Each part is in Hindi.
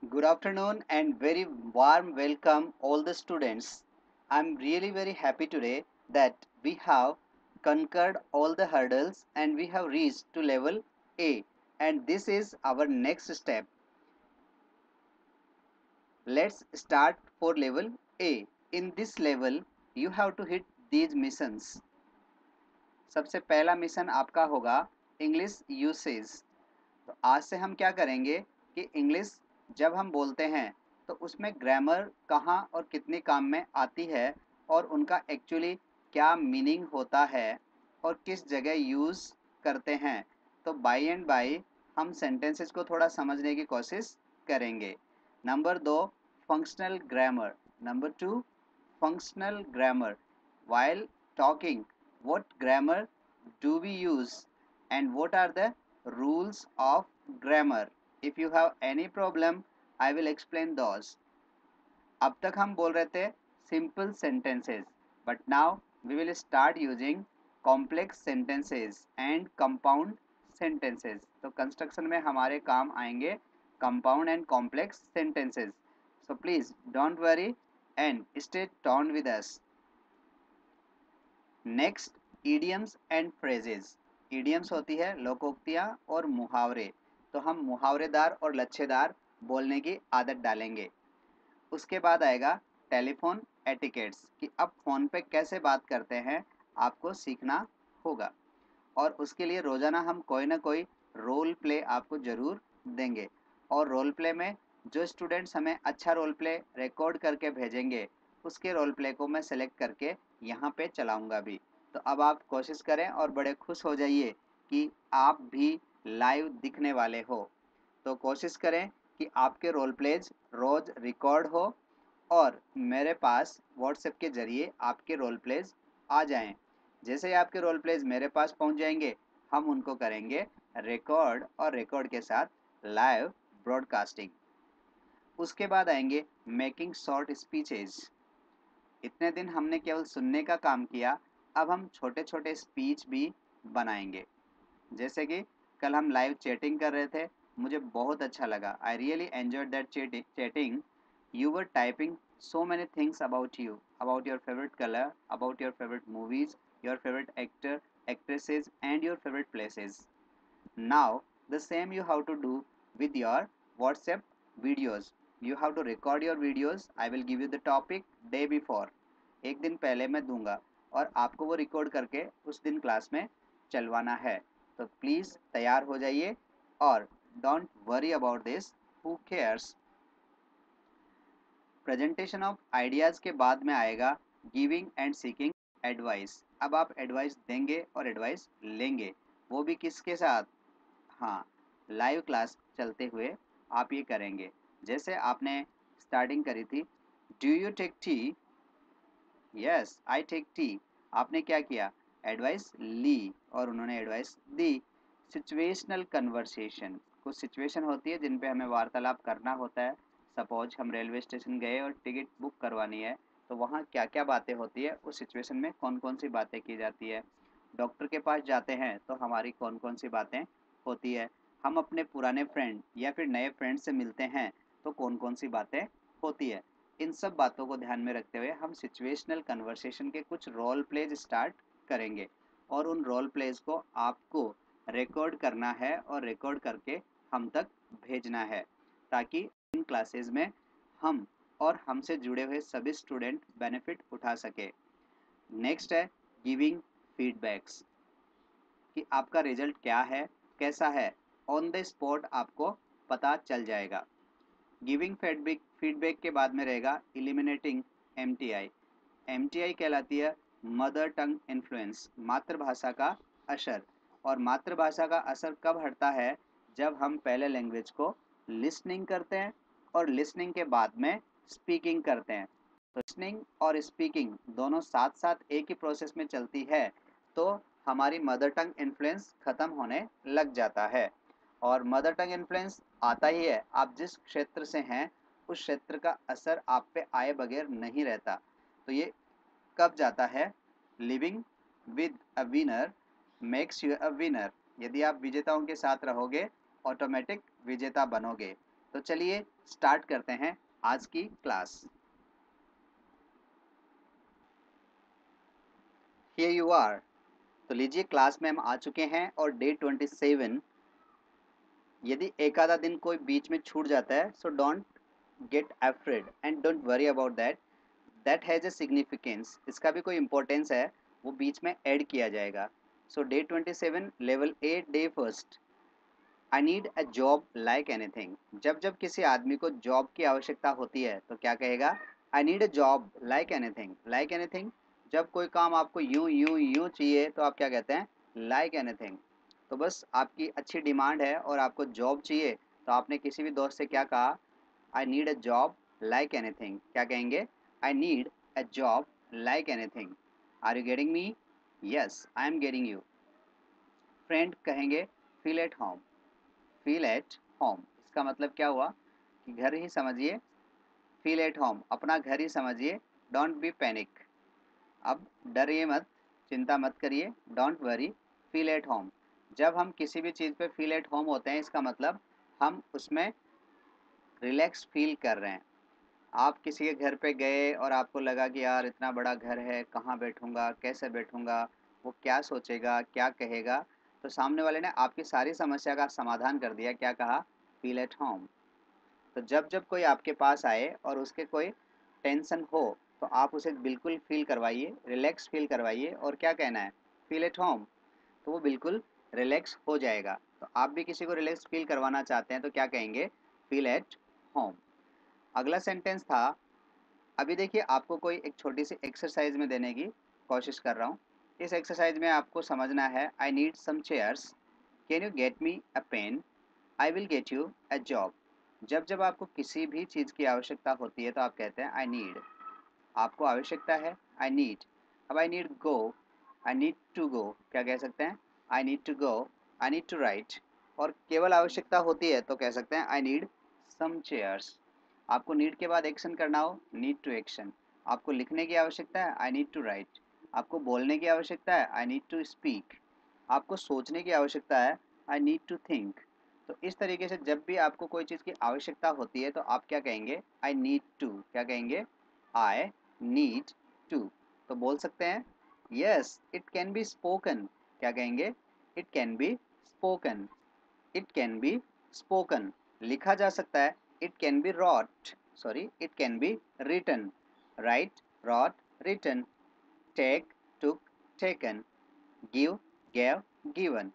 Good afternoon and very warm welcome all the students. I'm really very happy today that we have conquered all the hurdles and we have reached to level A, and this is our next step. Let's start for level A. In this level you have to hit these missions. सबसे पहला मिशन आपका होगा इंग्लिश यूसेज। तो आज से हम क्या करेंगे कि इंग्लिश जब हम बोलते हैं तो उसमें ग्रामर कहाँ और कितने काम में आती है और उनका एक्चुअली क्या मीनिंग होता है और किस जगह यूज़ करते हैं। तो बाई एंड बाई हम सेंटेंसेस को थोड़ा समझने की कोशिश करेंगे। Number 2, functional grammar. Number 2, functional grammar. While talking, what grammar do we use and what are the rules of grammar? If you have any problem, I will explain those. अब तक हम बोल रहे थे simple sentences, but now we will start using complex sentences and compound sentences. तो construction में हमारे काम आएंगे compound and complex sentences. So please don't worry and stay tuned with us. Next, idioms and phrases. Idioms होती है लोकोक्तियाँ और मुहावरे। तो हम मुहावरेदार और लच्छेदार बोलने की आदत डालेंगे। उसके बाद आएगा टेलीफोन एटिकेट्स कि अब फ़ोन पे कैसे बात करते हैं आपको सीखना होगा। और उसके लिए रोज़ाना हम कोई ना कोई रोल प्ले आपको ज़रूर देंगे। और रोल प्ले में जो स्टूडेंट्स हमें अच्छा रोल प्ले रिकॉर्ड करके भेजेंगे उसके रोल प्ले को मैं सेलेक्ट करके यहाँ पे चलाऊँगा भी। तो अब आप कोशिश करें और बड़े खुश हो जाइए कि आप भी लाइव दिखने वाले हो। तो कोशिश करें कि आपके रोल प्लेज रोज़ रिकॉर्ड हो और मेरे पास व्हाट्सएप के ज़रिए आपके रोल प्लेज आ जाएं। जैसे ही आपके रोल प्लेज मेरे पास पहुंच जाएंगे हम उनको करेंगे रिकॉर्ड और रिकॉर्ड के साथ लाइव ब्रॉडकास्टिंग। उसके बाद आएंगे मेकिंग शॉर्ट स्पीचेज। इतने दिन हमने केवल सुनने का काम किया, अब हम छोटे छोटे स्पीच भी बनाएंगे। जैसे कि कल हम लाइव चैटिंग कर रहे थे, मुझे बहुत अच्छा लगा। I really enjoyed that chatting. You were typing so many things about you, about your favorite color, about your favorite movies, your favorite actor, actresses, and your favorite places. Now, the same you have to do with your WhatsApp videos. You have to record your videos. I will give you the topic day before. एक दिन पहले मैं दूंगा और आपको वो रिकॉर्ड करके उस दिन क्लास में चलवाना है। तो प्लीज़ तैयार हो जाइए और don't worry about this, who cares. Presentation of ideas के बाद में आएगा गिविंग एंड सीकिंग एडवाइस। अब आप एडवाइस देंगे और एडवाइस लेंगे, वो भी किसके साथ? हाँ, लाइव क्लास चलते हुए आप ये करेंगे। जैसे आपने स्टार्टिंग करी थी, do you take tea? Yes I take tea. आपने क्या किया? एडवाइस ली और उन्होंने एडवाइस दी। सिचुएशनल कन्वर्सेशन, कुछ सिचुएशन होती है जिन पे हमें वार्तालाप करना होता है। सपोज हम रेलवे स्टेशन गए और टिकट बुक करवानी है, तो वहाँ क्या क्या बातें होती है, उस सिचुएशन में कौन कौन सी बातें की जाती है। डॉक्टर के पास जाते हैं तो हमारी कौन कौन सी बातें होती है। हम अपने पुराने फ्रेंड या फिर नए फ्रेंड से मिलते हैं तो कौन कौन सी बातें होती है। इन सब बातों को ध्यान में रखते हुए हम सिचुएशनल कन्वर्सेशन के कुछ रोल प्लेज स्टार्ट करेंगे और उन रोल प्लेज को आपको रिकॉर्ड करना है और रिकॉर्ड करके हम तक भेजना है, ताकि इन क्लासेस में हम और हमसे जुड़े हुए सभी स्टूडेंट बेनिफिट उठा सके। नेक्स्ट है गिविंग फीडबैक्स कि आपका रिजल्ट क्या है, कैसा है, ऑन द स्पॉट आपको पता चल जाएगा। गिविंग फीडबैक के बाद में रहेगा इलिमिनेटिंग एमटीआई। एमटीआई कहलाती है मदर टंग इन्फ्लुएंस, मातृभाषा का असर। और मातृभाषा का असर कब हटता है? जब हम पहले लैंग्वेज को लिसनिंग करते हैं और लिसनिंग के बाद में स्पीकिंग करते हैं। तो लिसनिंग और स्पीकिंग दोनों साथ साथ एक ही प्रोसेस में चलती है तो हमारी मदर टंग इन्फ्लुएंस ख़त्म होने लग जाता है। और मदर टंग इन्फ्लुएंस आता ही है, आप जिस क्षेत्र से हैं उस क्षेत्र का असर आप पे आए बगैर नहीं रहता। तो ये कब जाता है? Living with a winner makes you a winner. यदि आप विजेताओं के साथ रहोगे ऑटोमेटिक विजेता बनोगे। तो चलिए स्टार्ट करते हैं आज की क्लास। Here you are. तो लीजिए क्लास में हम आ चुके हैं और डे 27। यदि एक आधा दिन कोई बीच में छूट जाता है so don't get afraid and don't worry about that, that has a significance. इसका भी कोई इंपॉर्टेंस है, वो बीच में ऐड किया जाएगा। So day 27 level A day first. I need a job like anything. जब जब किसी आदमी को जॉब की आवश्यकता होती है तो क्या कहेगा? आई need a job like anything. Like anything, जब कोई काम आपको यूं यूं यूं चाहिए तो आप क्या कहते हैं? Like anything. तो बस आपकी अच्छी डिमांड है और आपको जॉब चाहिए, तो आपने किसी भी दोस्त से क्या कहा? I need a job like anything. क्या कहेंगे? I need a job like anything. Are you getting me? Yes, I am getting you. Friend कहेंगे feel at home. Feel at home इसका मतलब क्या हुआ कि घर ही समझिए। फील एट होम अपना घर ही समझिए। डोंट बी पैनिक, अब डरिए मत, चिंता मत करिए। Don't worry, feel at home. जब हम किसी भी चीज़ पे फील एट होम होते हैं इसका मतलब हम उसमें रिलैक्स फील कर रहे हैं। आप किसी के घर पे गए और आपको लगा कि यार इतना बड़ा घर है, कहाँ बैठूंगा, कैसे बैठूंगा, वो क्या सोचेगा, क्या कहेगा, तो सामने वाले ने आपकी सारी समस्या का समाधान कर दिया। क्या कहा? Feel at home. तो जब जब कोई आपके पास आए और उसके कोई टेंशन हो तो आप उसे बिल्कुल फील करवाइए, रिलैक्स फील करवाइए। और क्या कहना है? Feel at home. तो वो बिल्कुल रिलैक्स हो जाएगा। तो आप भी किसी को रिलैक्स फील करवाना चाहते हैं तो क्या कहेंगे? Feel at home. अगला सेंटेंस था, अभी देखिए आपको कोई एक छोटी सी एक्सरसाइज में देने की कोशिश कर रहा हूँ। इस एक्सरसाइज में आपको समझना है, I need some chairs, can you get me a pen, I will get you a job. जब जब आपको किसी भी चीज़ की आवश्यकता होती है तो आप कहते हैं आई नीड। आपको आवश्यकता है, आई नीड। अब I need go, I need to go, क्या कह सकते हैं? I need to go, I need to write. और केवल आवश्यकता होती है तो कह सकते हैं आई नीड सम चेयर्स। आपको नीड के बाद एक्शन करना हो, नीड टू एक्शन। आपको लिखने की आवश्यकता है, आई नीड टू राइट। आपको बोलने की आवश्यकता है, आई नीड टू स्पीक। आपको सोचने की आवश्यकता है, आई नीड टू थिंक। तो इस तरीके से जब भी आपको कोई चीज़ की आवश्यकता होती है तो आप क्या कहेंगे? I need to. क्या कहेंगे? I need to. तो बोल सकते हैं yes it can be spoken. क्या कहेंगे? It can be spoken. It can be spoken लिखा जा सकता है। It can be wrote, sorry it can be written. Write, wrote, written. Take, took, taken. Give, gave, given.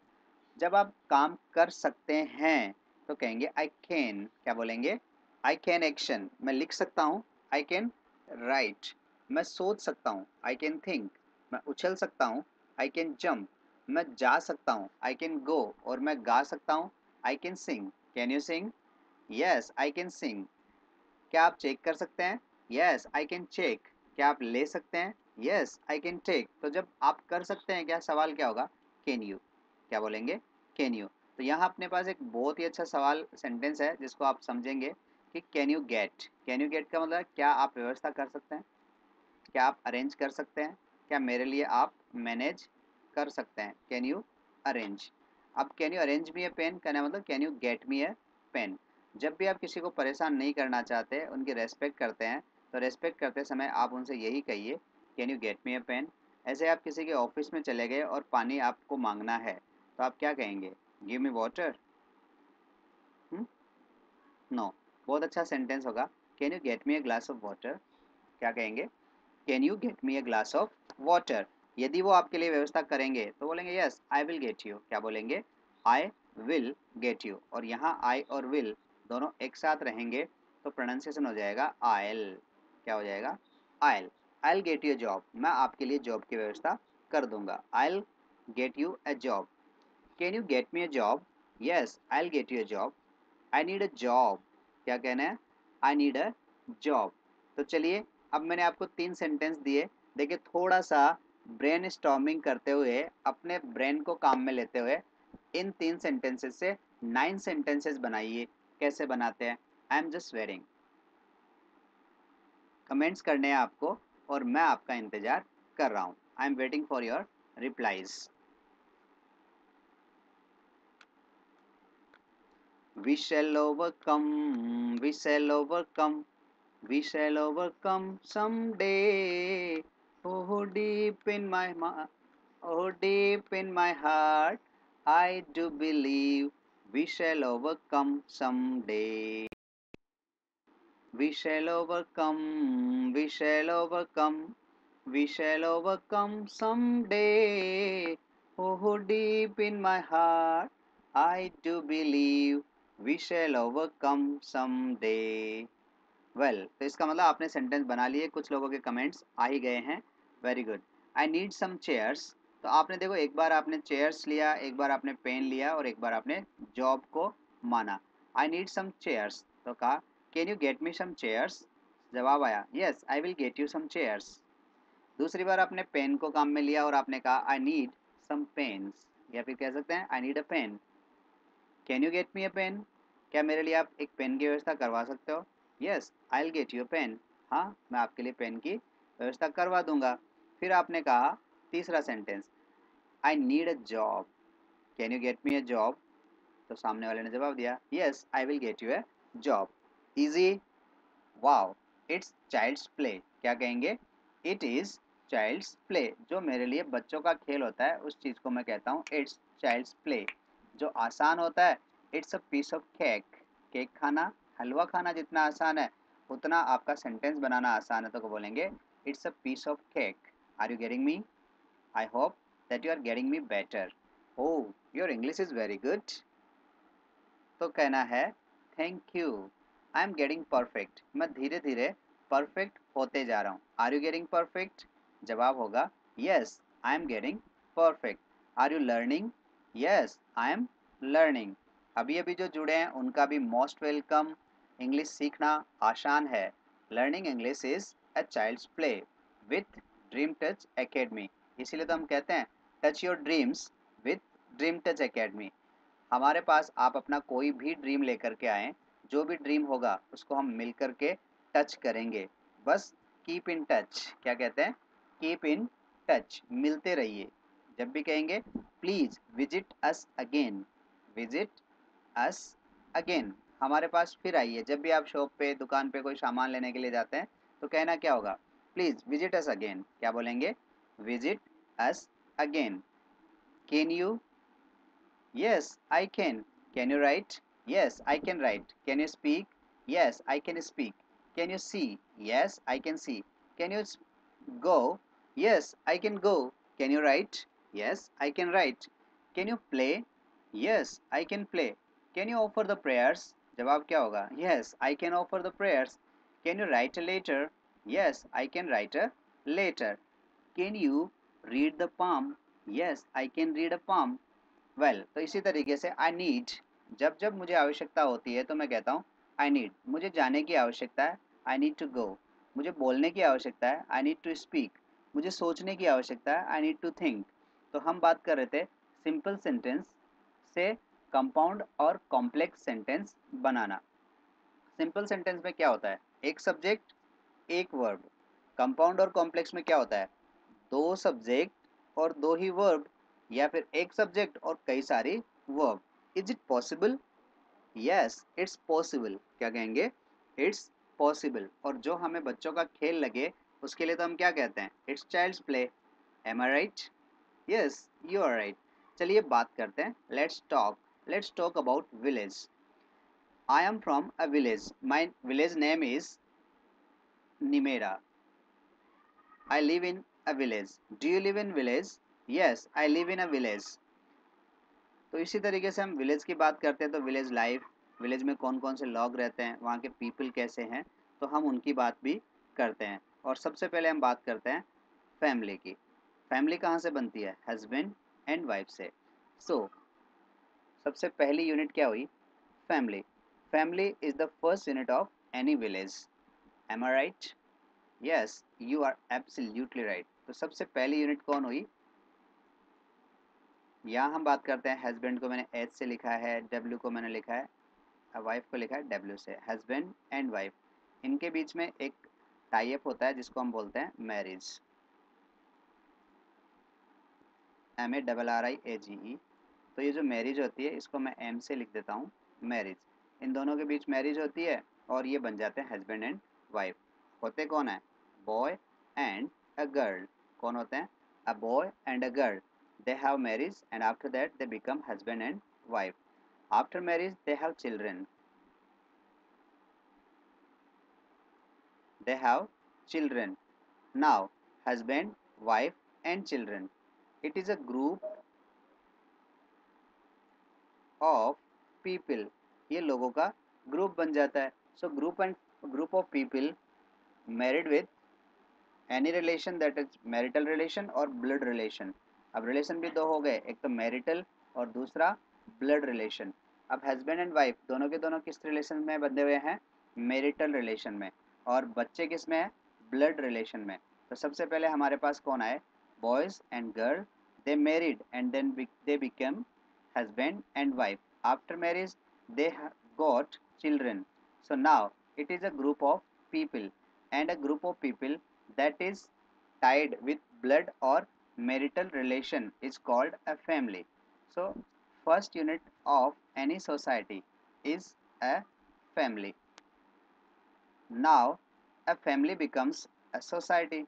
जब आप काम कर सकते हैं तो कहेंगे आई कैन। क्या बोलेंगे? आई कैन एक्शन, मैं लिख सकता हूँ। आई कैन राइट, मैं सोच सकता हूँ। आई कैन थिंक, मैं उछल सकता हूँ। आई कैन जंप, मैं जा सकता हूँ। आई कैन गो, और मैं गा सकता हूँ। I can sing, can you sing? Yes I can sing. क्या आप चेक कर सकते हैं? Yes I can check. क्या आप ले सकते हैं? Yes I can take. तो जब आप कर सकते हैं क्या, सवाल क्या होगा? Can you. क्या बोलेंगे? Can you. तो यहाँ अपने पास एक बहुत ही अच्छा सवाल सेंटेंस है जिसको आप समझेंगे कि can you gate. Can you gate का मतलब है, क्या आप व्यवस्था कर सकते हैं? क्या आप अरेंज कर सकते हैं? क्या मेरे लिए आप मैनेज कर सकते हैं? Can you arrange. अब can you arrange me a pen कहना मतलब can you get me a pen. जब भी आप किसी को परेशान नहीं करना चाहते, उनकी रेस्पेक्ट करते हैं, तो रेस्पेक्ट करते समय आप उनसे यही कहिए, can you get me a pen. ऐसे आप किसी के ऑफिस में चले गए और पानी आपको मांगना है तो आप क्या कहेंगे? Give me water. नो, बहुत अच्छा सेंटेंस होगा, can you get me a glass of water. क्या कहेंगे? Can you get me a glass of water. यदि वो आपके लिए व्यवस्था करेंगे तो बोलेंगे yes I will get you. क्या बोलेंगे? आई विल गेट यू। और यहाँ आई और विल दोनों एक साथ रहेंगे तो प्रोनाउंसिएशन हो जाएगा आयल। क्या हो जाएगा? Oil. Oil get you job, मैं आपके लिए जॉब की व्यवस्था कर दूंगा। Oil gate you a job. Can you get me a job? Yes I get you a job. I need a job. क्या कहना है? I need a job. तो चलिए, अब मैंने आपको 3 सेंटेंस दिए। देखिए थोड़ा सा ब्रेन स्टॉर्मिंग करते हुए, अपने ब्रेन को काम में लेते हुए इन 3 सेंटेंसेस से 9 सेंटेंसेस बनाइए। कैसे बनाते हैं? I am just waiting. Comments करने हैं आपको और मैं आपका इंतजार कर रहा हूँ। I am waiting for your replies. We shall overcome, we shall overcome, we shall overcome someday. Oh, deep in my oh, deep in my heart, I do believe we shall overcome someday. We shall overcome, we shall overcome, we shall overcome someday. Oh, deep in my heart, I do believe we shall overcome someday. Well तो इसका मतलब आपने सेंटेंस बना लिए, कुछ लोगों के कमेंट्स आ ही गए हैं। Very good. I need some chairs, तो आपने देखो एक बार आपने चेयर्स लिया, एक बार आपने पेन लिया और एक बार आपने जॉब को माना। आई नीड सम चेयर्स तो कहा can you get me some chairs, जवाब आया yes I will get you some chairs. दूसरी बार आपने पेन को काम में लिया और आपने कहा आई नीड सम पेन्स, या फिर कह सकते हैं I need a pen, can you get me a pen, क्या मेरे लिए आप एक पेन की व्यवस्था करवा सकते हो, yes I will get you a pen, हाँ मैं आपके लिए पेन की व्यवस्था करवा दूंगा। फिर आपने कहा तीसरा sentence I need a job, can you get me a job, तो सामने वाले ने जवाब दिया yes I will get you a job. Easy, wow, it's child's play, क्या कहेंगे, इट इज चाइल्ड्स प्ले, जो मेरे लिए बच्चों का खेल होता है उस चीज को मैं कहता हूँ इट्स चाइल्ड्स प्ले। जो आसान होता है it's a piece of cake, cake खाना, हलवा खाना जितना आसान है उतना आपका सेंटेंस बनाना आसान है, तो बोलेंगे it's a piece of cake. Are you getting me, I hope that you are getting me better. Oh your English is very good, तो कहना है thank you, I am getting perfect, मैं धीरे धीरे परफेक्ट होते जा रहा हूँ। आर यू गेटिंग परफेक्ट, जवाब होगा yes I am getting perfect. Are you learning, yes I am learning. अभी अभी जो जुड़े हैं उनका भी मोस्ट वेलकम। इंग्लिश सीखना आसान है, learning English is a child's play with Dream Touch Academy, इसीलिए तो हम कहते हैं touch your dreams with Dream Touch Academy. हमारे पास आप अपना कोई भी ड्रीम लेकर के आएँ, जो भी ड्रीम होगा उसको हम मिल कर के टच करेंगे। बस कीप इन टच, क्या कहते हैं, कीप इन टच, मिलते रहिए। जब भी कहेंगे please visit us again, visit us again, हमारे पास फिर आइए। जब भी आप शॉप पे दुकान पे कोई सामान लेने के लिए जाते हैं तो कहना क्या होगा, प्लीज़ विजिट अस अगेन, क्या बोलेंगे, visit us again. Can you, yes, I can. Can you write? Yes, I can write. Can you speak? Yes, I can speak. Can you see? Yes, I can see. Can you go? Yes, I can go. Can you write? Yes, I can write. Can you play? Yes, I can play. Can you offer the prayers? जवाब क्या होगा? Yes, I can offer the prayers. Can you write a letter? Yes, I can write a letter. Can you read the palm? Yes, I can read a palm. Well तो इसी तरीके से आई नीड, जब जब मुझे आवश्यकता होती है तो मैं कहता हूँ आई नीड, मुझे जाने की आवश्यकता है, आई नीड टू गो, मुझे बोलने की आवश्यकता है, आई नीड टू स्पीक, मुझे सोचने की आवश्यकता है, आई नीड टू थिंक। तो हम बात कर रहे थे सिंपल सेंटेंस से कंपाउंड और कॉम्प्लेक्स सेंटेंस बनाना। सिंपल सेंटेंस में क्या होता है, एक सब्जेक्ट एक वर्ब। कंपाउंड और कॉम्प्लेक्स में क्या होता है, दो सब्जेक्ट और दो ही वर्ब, या फिर एक सब्जेक्ट और कई सारी verb. Is it possible, yes it's possible, क्या कहेंगे, इट्स पॉसिबल। और जो हमें बच्चों का खेल लगे उसके लिए तो हम क्या कहते हैं, it's child's play. Am I right, yes you are right. चलिए बात करते हैं, let's talk about village. I am from a village, my village name is Nimera. I live in a village. Do you live in village? Yes, I live in a village. तो इसी तरीके से हम विलेज की बात करते हैं तो विलेज लाइफ, विलेज में कौन कौन से लोग रहते हैं, वहाँ के पीपल कैसे हैं, तो हम उनकी बात भी करते हैं। और सबसे पहले हम बात करते हैं फैमिली की। फैमिली कहाँ से बनती है, हस्बैंड एंड वाइफ से। सो सबसे पहली यूनिट क्या हुई, family. Family is the first unit of any village. Am I right, yes you are absolutely right. तो सबसे पहली यूनिट कौन हुई, यहाँ हम बात करते हैं हस्बैंड को मैंने एच से लिखा है, डब्ल्यू को मैंने लिखा है, वाइफ को लिखा है डब्ल्यू से। हस्बैंड एंड वाइफ, इनके बीच में एक टाई अप होता है जिसको हम बोलते हैं मैरिज, MARRIAGE। तो ये जो मैरिज होती है इसको मैं एम से लिख देता हूँ, मैरिज, इन दोनों के बीच मैरिज होती है और ये बन जाते हैं हस्बैंड एंड वाइफ। होते कौन है? Boy and a girl. कौन होते हैं? A boy and a girl. They have marriage and after that they become husband and wife. After marriage they have children. They have children. Now, husband, wife, and children. It is a group of people. ये लोगों का ग्रुप बन जाता है। So group of people married with any relation, that is marital relation और blood relation. अब relation भी दो हो गए, एक तो marital और दूसरा blood relation. अब husband and wife दोनों के दोनों किस relation में बंधे हुए हैं? marital relation में। और बच्चे किस में है? blood relation में। तो सबसे पहले हमारे पास कौन आए? boys and girl, they married and then they became husband and wife. After marriage they got children. So now it is a group of people, and a group of people that is tied with blood or marital relation is called a family. So first unit of any society is a family. Now a family becomes a society.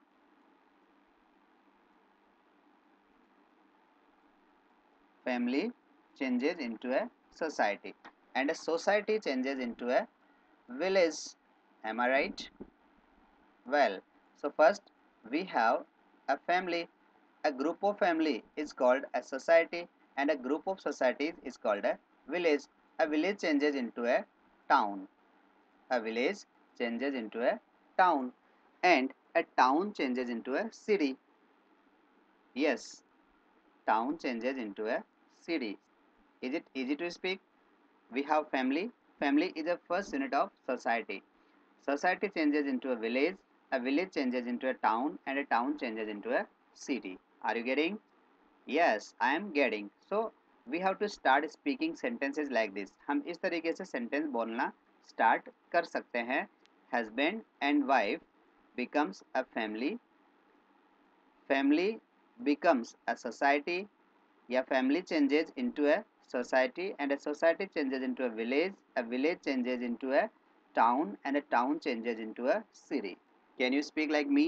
Family changes into a society, and a society changes into a village. Am I right? Well, so first we have a family. A group of family is called a society, and a group of societies is called a village. A village changes into a town. A village changes into a town, and a town changes into a city. Yes, town changes into a city. Is it easy to speak? We have family. Family is the first unit of society. Society changes into a village changes into a town, and a town changes into a city. Are you getting? Yes, I am getting. So we have to start speaking sentences like this. हम इस तरीके से sentence बोलना start कर सकते हैं. Husband and wife becomes a family. Family becomes a society. या family changes into a society, and a society changes into a village changes into a town, and a town changes into a city. Can you speak like me?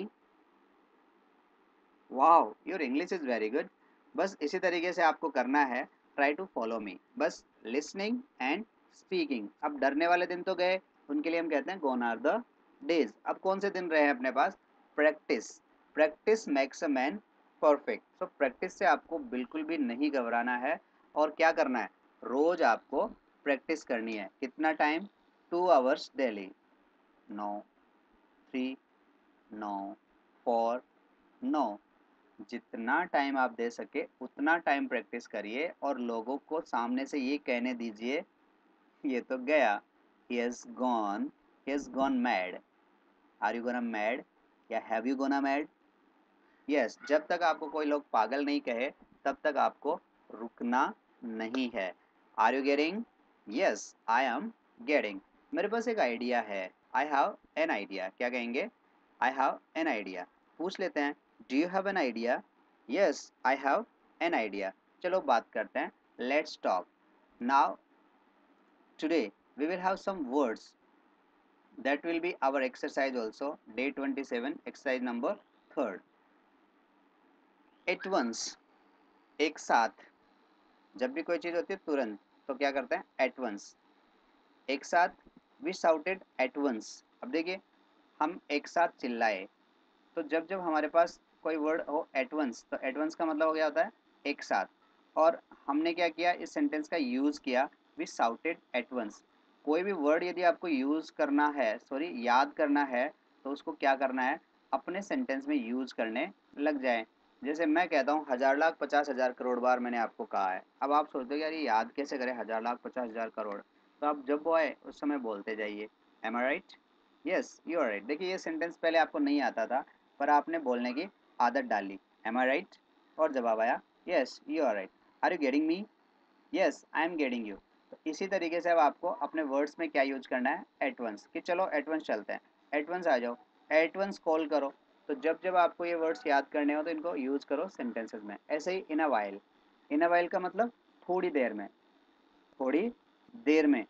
Wow, your English is very good. बस इसी तरीके से आपको करना है। Try to follow me. बस लिसनिंग एंड स्पीकिंग। अब डरने वाले दिन तो गए, उनके लिए हम कहते हैं गोन आर द डेज। अब कौन से दिन रहे हैं अपने पास? Practice. Practice makes a man perfect. So practice से आपको बिल्कुल भी नहीं घबराना है। और क्या करना है? रोज आपको प्रैक्टिस करनी है। कितना time? 2 hours daily. No, 3, no, 4, no. जितना टाइम आप दे सके उतना टाइम प्रैक्टिस करिए, और लोगों को सामने से ये कहने दीजिए, ये तो गया, he has gone mad. Are you gonna mad? या have you gonna mad? Yes, जब तक आपको कोई लोग पागल नहीं कहे तब तक आपको रुकना नहीं है। Are you getting? Yes, I am getting. मेरे पास एक आइडिया है। I have an idea. क्या कहेंगे? I have an idea. पूछ लेते हैं, Do you have an idea? Yes, I have an idea. चलो बात करते हैं। Let's talk. Now, today we will have some words. That will be our exercise also. Day 27, exercise number 3rd. At once, एक साथ। जब भी कोई चीज़ होती है तुरंत, तो क्या करते हैं? At once. एक साथ। We shouted at once. अब देखिए, हम एक साथ चिल्लाए। तो जब जब हमारे पास कोई वर्ड हो एट वंस, तो एट वंस का मतलब हो गया होता है एक साथ। और हमने क्या किया? इस सेंटेंस का यूज़ किया, वी साउटेड एट वंस। कोई भी वर्ड यदि आपको यूज़ करना है, सॉरी याद करना है, तो उसको क्या करना है? अपने सेंटेंस में यूज़ करने लग जाए। जैसे मैं कहता हूँ 1000,00,000,50,000 करोड़ बार मैंने आपको कहा है। अब आप सोचते हो यार ये याद कैसे करें 1000,00,000,50,000 करोड़। तो आप जब वो आए उस समय बोलते जाइए। Am I right? Yes, you are right. देखिए ये सेंटेंस पहले आपको नहीं आता था, पर आपने बोलने की आदत डाली। Am I right? और जवाब आया yes, you are right. Are you getting me? Yes, I am getting you. तो इसी तरीके से अब आपको अपने वर्ड्स में क्या यूज करना है? At once. कि चलो एट वंस चलते हैं, एट वंस आ जाओ, एट वंस कॉल करो। तो जब जब आपको ये वर्ड्स याद करने हो तो इनको यूज करो सेंटेंसेस में। ऐसे ही इन a while. In a while का मतलब थोड़ी देर में, थोड़ी देर में।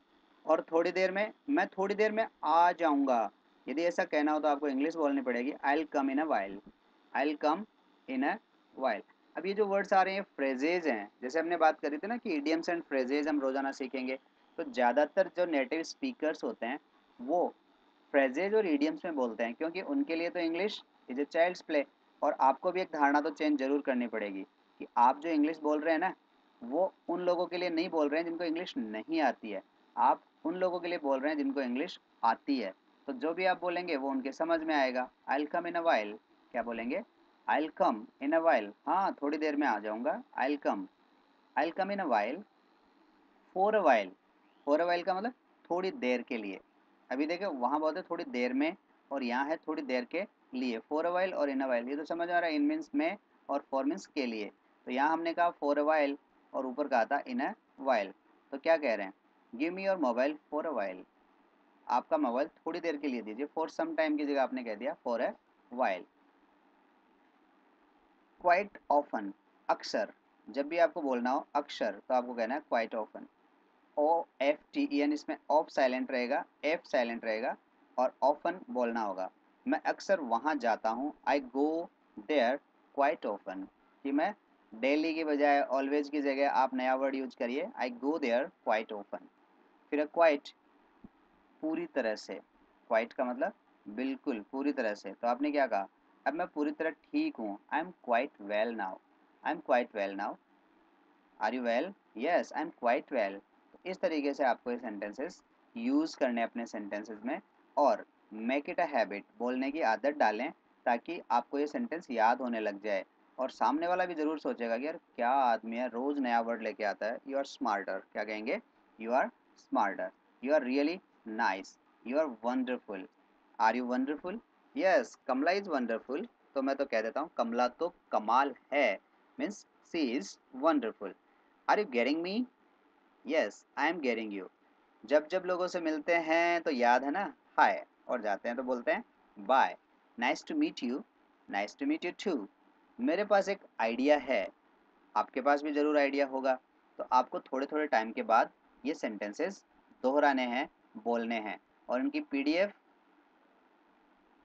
और थोड़ी देर में, मैं थोड़ी देर में आ जाऊंगा। यदि ऐसा कहना हो तो आपको इंग्लिश बोलनी पड़ेगी, I will come in a while, I will come in a while. अब ये जो वर्ड्स आ रहे हैं फ्रेजेज हैं, जैसे हमने बात करी थी ना कि इडियम्स एंड फ्रेजेज हम रोजाना सीखेंगे, तो ज़्यादातर जो नेटिव स्पीकर्स होते हैं वो फ्रेजेज और इडियम्स में बोलते हैं, क्योंकि उनके लिए तो English is a child's play. और आपको भी एक धारणा तो चेंज जरूर करनी पड़ेगी कि आप जो इंग्लिश बोल रहे हैं ना, वो उन लोगों के लिए नहीं बोल रहे हैं जिनको इंग्लिश नहीं आती है, आप उन लोगों के लिए बोल रहे हैं जिनको इंग्लिश आती है। तो जो भी आप बोलेंगे वो उनके समझ में आएगा। I will come in a while, क्या बोलेंगे, I will come in a while, हाँ थोड़ी देर में आ जाऊंगा। I will come in a while, for a while, for a while का मतलब थोड़ी देर के लिए। अभी देखो वहाँ बोलते थोड़ी देर में, और यहाँ है थोड़ी देर के लिए। फॉर अ वाइल और इन अ वाइल, ये तो समझ आ रहा है, इन मीन्स में और फॉर मीन्स के लिए। तो यहाँ हमने कहा फॉर अ वाइल और ऊपर कहा था इन अ वाइल। तो क्या कह रहे हैं, give me your mobile for a while, आपका मोबाइल थोड़ी देर के लिए दीजिए। फॉर सम टाइम की जगह आपने कह दिया for a while. Quite often, अक्सर, जब भी आपको बोलना हो अक्सर तो आपको कहना है quite often. O F T E N, इसमें ऑफ साइलेंट रहेगा, एफ साइलेंट रहेगा और ऑफन बोलना होगा। मैं अक्सर वहाँ जाता हूँ, आई गो देयर क्वाइट ऑफन, कि मैं डेली की बजाय ऑलवेज की जगह आप नया वर्ड यूज करिए, आई गो देयर क्वाइट ऑफन। फिर क्वाइट, पूरी तरह से, क्वाइट का मतलब बिल्कुल पूरी तरह से। तो आपने क्या कहा, अब मैं पूरी तरह ठीक हूँ, I am quite well now, I am quite well now. Are you well, yes I am quite well. इस तरीके से आपको ये सेंटेंसेस यूज़ करने अपने सेंटेंसेस में, और मेक इट अ हैबिट, बोलने की आदत डालें ताकि आपको ये सेंटेंस याद होने लग जाए। और सामने वाला भी ज़रूर सोचेगा कि यार क्या आदमी है, रोज़ नया वर्ड लेके आता है। यू आर स्मार्टर, क्या कहेंगे, you are smarter, you are really nice, you are wonderful, are you wonderful, yes Kamala is wonderful. तो मैं तो कह देता हूँ कमला तो कमाल है, means she is wonderful. Are you getting me, yes I am getting you. जब जब लोगों से मिलते हैं तो याद है ना हाय, और जाते हैं तो बोलते हैं bye. Nice to meet you, nice to meet you too. मेरे पास एक आइडिया है, आपके पास भी ज़रूर आइडिया होगा। तो आपको थोड़े थोड़े टाइम के बाद ये सेंटेंसेस दोहराने हैं, बोलने हैं। और इनकी पीडीएफ,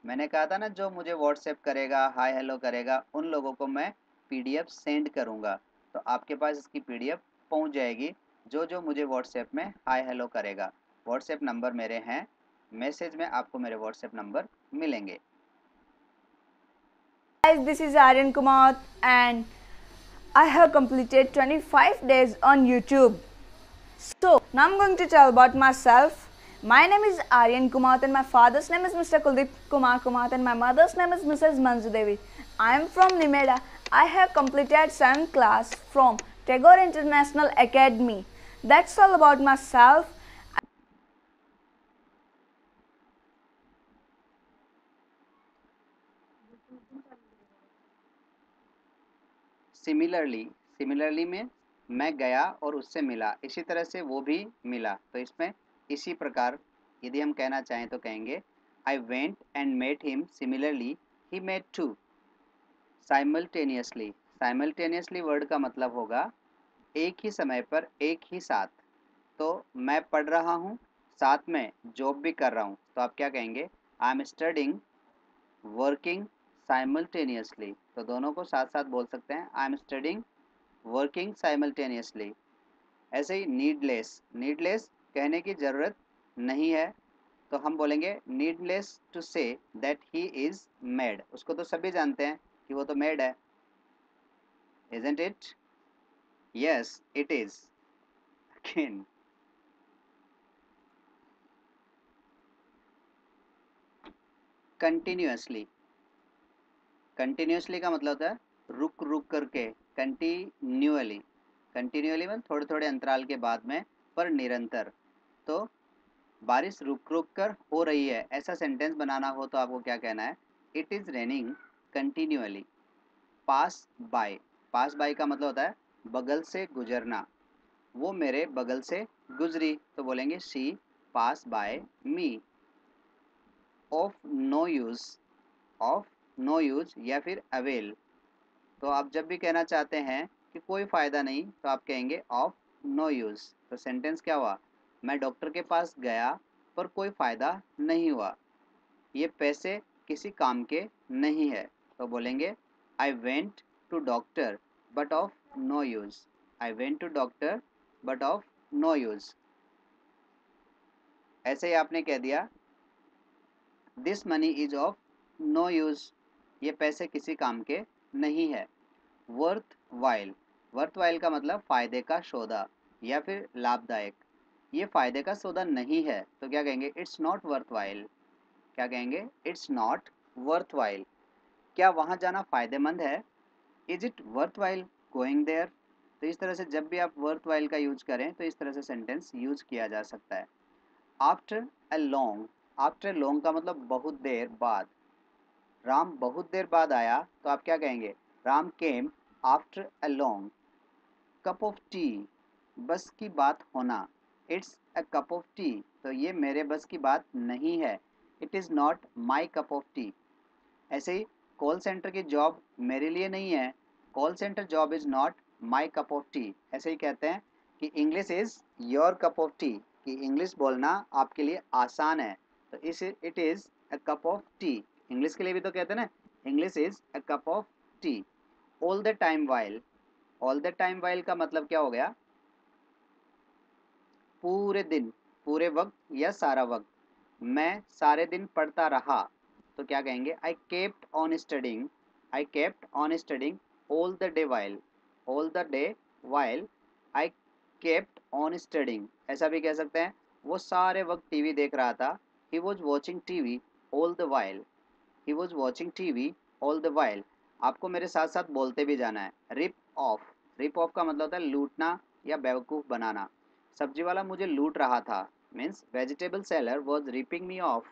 मैंने कहा था ना जो मुझे व्हाट्सएप करेगा, हाय हेलो करेगा, उन लोगों को मैं पीडीएफ सेंड करूँगा। तो आपके पास इसकी पीडीएफ पहुँच जाएगी, जो जो मुझे व्हाट्सएप में हाय हेलो करेगा। व्हाट्सएप नंबर मेरे हैं, मैसेज में आपको मेरे व्हाट्सएप नंबर मिलेंगे। Guys, this is Aryan Kumar and I have completed 25 days on YouTube. So, now I'm going to tell about myself. My name is Aryan Kumar and my father's name is Mr. Kuldeep Kumar Kumar and my mother's name is Mrs. Manju Devi. I am from Nimeda. I have completed 7th class from Tagore International Academy. That's all about myself. Similarly, similarly में मैं गया और उससे मिला, इसी तरह से वो भी मिला। तो इसमें इसी प्रकार यदि हम कहना चाहें तो कहेंगे I went and met him similarly, he met too. Simultaneously, simultaneously word का मतलब होगा एक ही समय पर, एक ही साथ। तो मैं पढ़ रहा हूँ, साथ में जॉब भी कर रहा हूँ, तो आप क्या कहेंगे, I am studying working simultaneously. तो दोनों को साथ साथ बोल सकते हैं, I am studying working simultaneously. ऐसे ही नीडलेस, नीडलेस कहने की ज़रूरत नहीं है, तो हम बोलेंगे needless to say that he is mad. उसको तो सभी जानते हैं कि वो तो मेड है, isn't it? Yes, it is. Again. Continuously, continuously का मतलब होता है रुक रुक करके, कंटिन्यूअली, कंटिन्यूअली मतलब थोड़े थोड़े अंतराल के बाद में, पर निरंतर। तो बारिश रुक रुक कर हो रही है, ऐसा सेंटेंस बनाना हो तो आपको क्या कहना है, it is raining continuously. Pass by, pass by का मतलब होता है बगल से गुजरना, वो मेरे बगल से गुजरी, तो बोलेंगे she pass by me. Of no use, of no use या फिर अवेल। तो आप जब भी कहना चाहते हैं कि कोई फ़ायदा नहीं, तो आप कहेंगे ऑफ नो यूज़। तो सेंटेंस क्या हुआ, मैं डॉक्टर के पास गया पर कोई फ़ायदा नहीं हुआ। ये पैसे किसी काम के नहीं है। तो बोलेंगे I went to doctor but of no use. I went to doctor but of no use. ऐसे ही आपने कह दिया this money is of no use. ये पैसे किसी काम के नहीं है। Worth while. वर्थ वाइल का मतलब फ़ायदे का सौदा या फिर लाभदायक। ये फ़ायदे का सौदा नहीं है तो क्या कहेंगे, इट्स नॉट वर्थ वाइल। क्या कहेंगे, इट्स नॉट वर्थ वाइल। क्या वहाँ जाना फ़ायदेमंद है, is it worth while going there. तो इस तरह से जब भी आप वर्थ वाइल का यूज करें तो इस तरह से सेंटेंस यूज किया जा सकता है। After a long. After a long का मतलब बहुत देर बाद। राम बहुत देर बाद आया तो आप क्या कहेंगे, Ram came after a long. Cup of T. बस की बात होना, it's a cup of T. तो ये मेरे बस की बात नहीं है, it is not my cup of T. ऐसे ही कॉल सेंटर की जॉब मेरे लिए नहीं है, call centre job is not my cup of T. ऐसे ही कहते हैं कि English is your cup of T, कि इंग्लिश बोलना आपके लिए आसान है। तो इस it is a cup of T, English के लिए भी तो कहते हैं ना, English is a cup of T. All the time while. All the time while का मतलब क्या हो गया, पूरे दिन, पूरे वक्त या सारा वक्त। मैं सारे दिन पढ़ता रहा तो क्या कहेंगे, I kept on studying. I kept on studying all the day while. All the day while I kept on studying. ऐसा भी कह सकते हैं वो सारे वक्त टीवी देख रहा था, he was watching TV all the while. He was watching TV all the while. आपको मेरे साथ साथ बोलते भी जाना है। Rip off. रिप ऑफ का मतलब होता है लूटना या बेवकूफ़ बनाना। सब्जी वाला मुझे लूट रहा था, means vegetable seller was ripping me of.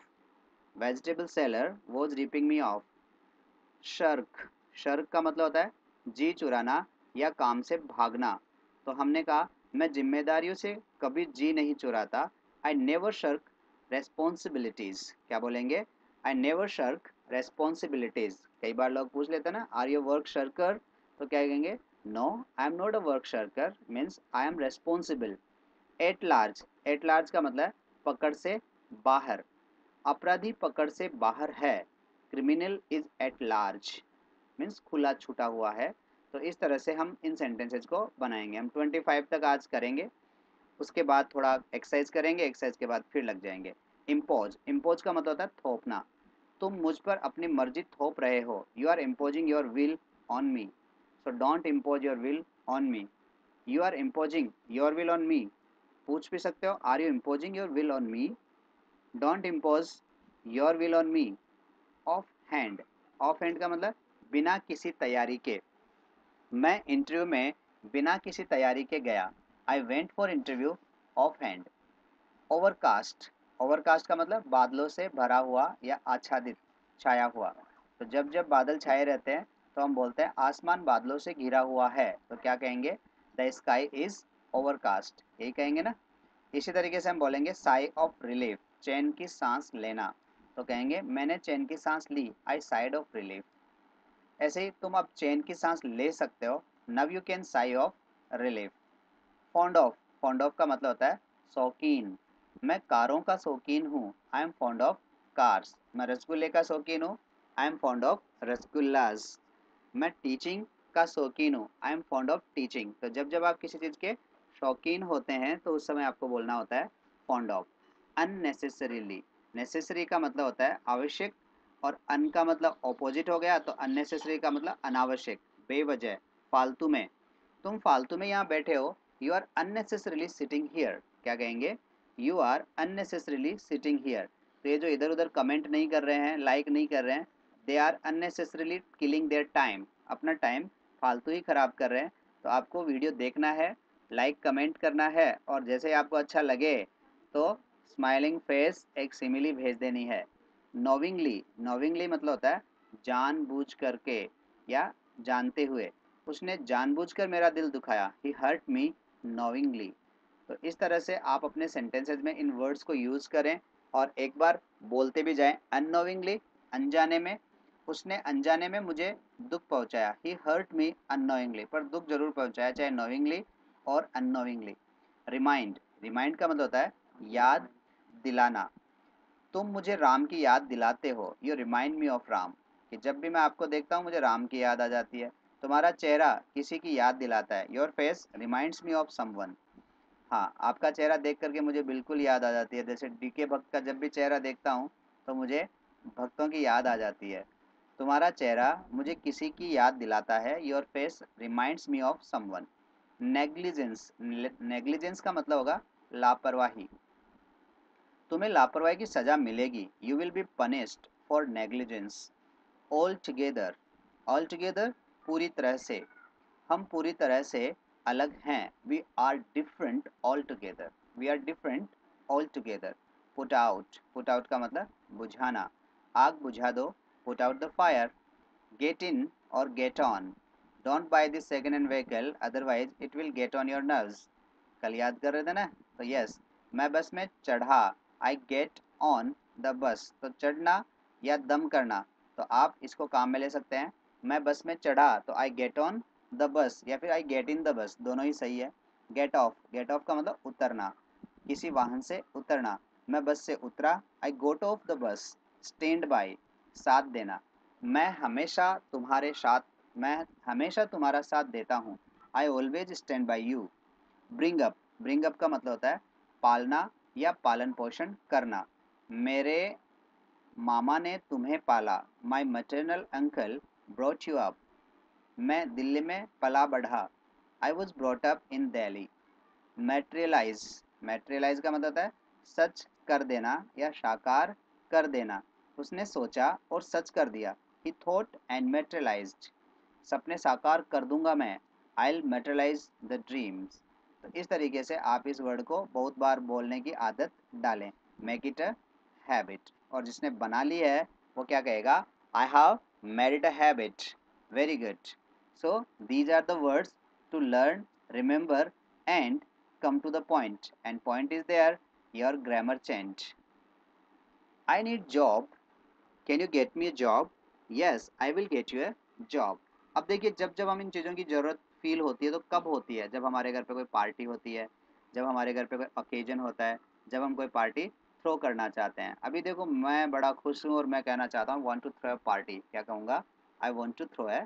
Vegetable seller was ripping me of. Shark. Shark का मतलब होता है जी चुराना या काम से भागना। तो हमने कहा मैं जिम्मेदारियों से कभी जी नहीं चुराता, आई नेवर शर्क रेस्पॉन्सिबिलिटीज़। क्या बोलेंगे, आई नेवर शर्क रेस्पॉन्सिबिलिटीज़। कई बार लोग पूछ लेते हैं ना, आर यू वर्क शर्कर, तो क्या कहेंगे, no I am not a work shirker, means I am responsible. At large. At large का मतलब है पकड़ से बाहर। अपराधी पकड़ से बाहर है, criminal is at large, means खुला छूटा हुआ है। तो इस तरह से हम इन सेंटेंसेज को बनाएंगे। हम 25 तक आज करेंगे, उसके बाद थोड़ा एक्सरसाइज करेंगे, एक्सरसाइज के बाद फिर लग जाएंगे। इम्पोज। इम्पोज का मतलब होता है थोपना। तुम मुझ पर अपनी मर्जी थोप रहे हो, you are imposing your will on me, so don't impose your will on me. You are imposing your will on me. पूछ भी सकते हो, are you imposing your will on me. Don't impose your will on me. Off hand. Off hand का मतलब बिना किसी तैयारी के। मैं इंटरव्यू में बिना किसी तैयारी के गया, I went for interview of hand. Overcast. Overcast का मतलब बादलों से भरा हुआ या आच्छादित, छाया हुआ। तो जब जब बादल छाए रहते हैं तो हम बोलते हैं आसमान बादलों से घिरा हुआ है, तो क्या कहेंगे, द स्काई इज ओवरकास्ट, यही कहेंगे ना। इसी तरीके से हम बोलेंगे साई ऑफ रिलीफ, चैन की सांस लेना, तो कहेंगे मैंने चैन की सांस ली, आई साइड ऑफ रिलीफ। ऐसे ही तुम अब चैन की सांस ले सकते हो, नव you can sigh of relief. Fond of. Fond of का मतलब होता है शौकीन। मैं कारों का शौकीन हूँ, I am fond of cars. मैं रसगुल्ले का शौकीन हूँ, I am fond of rasgullas. मैं टीचिंग का शौकीन हूँ, I am fond of teaching. तो जब जब आप किसी चीज़ के शौकीन होते हैं तो उस समय आपको बोलना होता है फॉन्ड ऑफ। अननेसेसरीली। नेसेसरी का मतलब होता है आवश्यक, और अन का मतलब ऑपोजिट हो गया, तो अननेसेसरी का मतलब अनावश्यक, बेवजह, फालतू में। तुम फालतू में यहाँ बैठे हो, you are unnecessarily sitting here. क्या कहेंगे, you are unnecessarily sitting here. तो ये जो इधर उधर कमेंट नहीं कर रहे हैं, लाइक नहीं कर रहे हैं, they are unnecessarily killing their time, अपना टाइम फालतू ही खराब कर रहे हैं। तो आपको वीडियो देखना है, लाइक कमेंट करना है, और जैसे ही आपको अच्छा लगे तो स्माइलिंग फेस एक सिमिली भेज देनी है। नोविंगली। नोविंगली मतलब होता है जानबूझ करके या जानते हुए। उसने जानबूझकर मेरा दिल दुखाया, ही हर्ट मी नोविंगली। तो इस तरह से आप अपने सेंटेंसेज में इन वर्ड्स को यूज़ करें और एक बार बोलते भी जाएं, अननोविंगली, अनजाने में। उसने अनजाने में मुझे दुख पहुंचाया, ही हर्ट मी अननोइंगली, पर दुख जरूर पहुंचाया, चाहे नोविंगली और अननोविंगली। रिमाइंड। रिमाइंड का मतलब होता है याद दिलाना, तुम मुझे राम की याद दिलाते हो, you remind me of Ram, कि जब भी मैं आपको देखता हूँ मुझे राम की याद आ जाती है। तुम्हारा चेहरा किसी की याद दिलाता है, your face reminds me of someone. हाँ, आपका चेहरा देख करके मुझे बिल्कुल याद आ जाती है, जैसे डीके भक्त का जब भी चेहरा देखता हूँ तो मुझे भक्तों की याद आ जाती है। तुम्हारा चेहरा मुझे किसी की याद दिलाता है, your face reminds me of someone. Negligence, negligence का मतलब होगा लापरवाही, तुम्हें लापरवाही की सजा मिलेगी, you will be punished for negligence. All together, all together पूरी तरह से, हम पूरी तरह से अलग हैं, we are different all together, we are different all together. Put out, put out का मतलब बुझाना, आग बुझा दो, put out the fire. Get in और get on, don't buy this second hand vehicle otherwise it will get on your nerves. कल याद कर रहे थे ना, तो यस, मैं बस में चढ़ा, आई गेट ऑन द बस, तो चढ़ना या दम करना, तो आप इसको काम में ले सकते हैं। मैं बस में चढ़ा तो आई गेट ऑन द बस, या फिर I get in the bus, दोनों ही सही है। गेट ऑफ, गेट ऑफ का मतलब उतरना, किसी वाहन से उतरना। मैं बस से उतरा, I got off the bus. Stand by, साथ देना, मैं हमेशा तुम्हारे साथ, मैं हमेशा तुम्हारा साथ देता हूँ, I always stand by you. Bring up, bring up का मतलब होता है पालना या पालन पोषण करना। मेरे मामा ने तुम्हें पाला, my maternal uncle brought you up. मैं दिल्ली में पला बढ़ा, I was brought up in Delhi. Materialise, materialise का मतलब होता है सच कर देना या साकार कर देना, उसने सोचा और सच कर दिया, ही थॉट एंड मैटेरियलाइज्ड। सपने साकार कर दूंगा मैं, आई विल मैटेरियलाइज द ड्रीम्स। तो इस तरीके से आप इस वर्ड को बहुत बार बोलने की आदत डालें, मेक इट अ हैबिट। और जिसने बना ली है वो क्या कहेगा, I have made it a habit. Very good. So these are the words to learn, remember and come to the point, and point is there, your grammar change. I need job, can you get me a job? Yes, I will get you a job. अब देखिए, जब जब हम इन चीज़ों की ज़रूरत फील होती है तो कब होती है, जब हमारे घर पे कोई पार्टी होती है, जब हमारे घर पे कोई ओकेजन होता है, जब हम कोई पार्टी थ्रो करना चाहते हैं। अभी देखो, मैं बड़ा खुश हूँ और मैं कहना चाहता हूँ want to throw a party, क्या कहूँगा, I want to throw a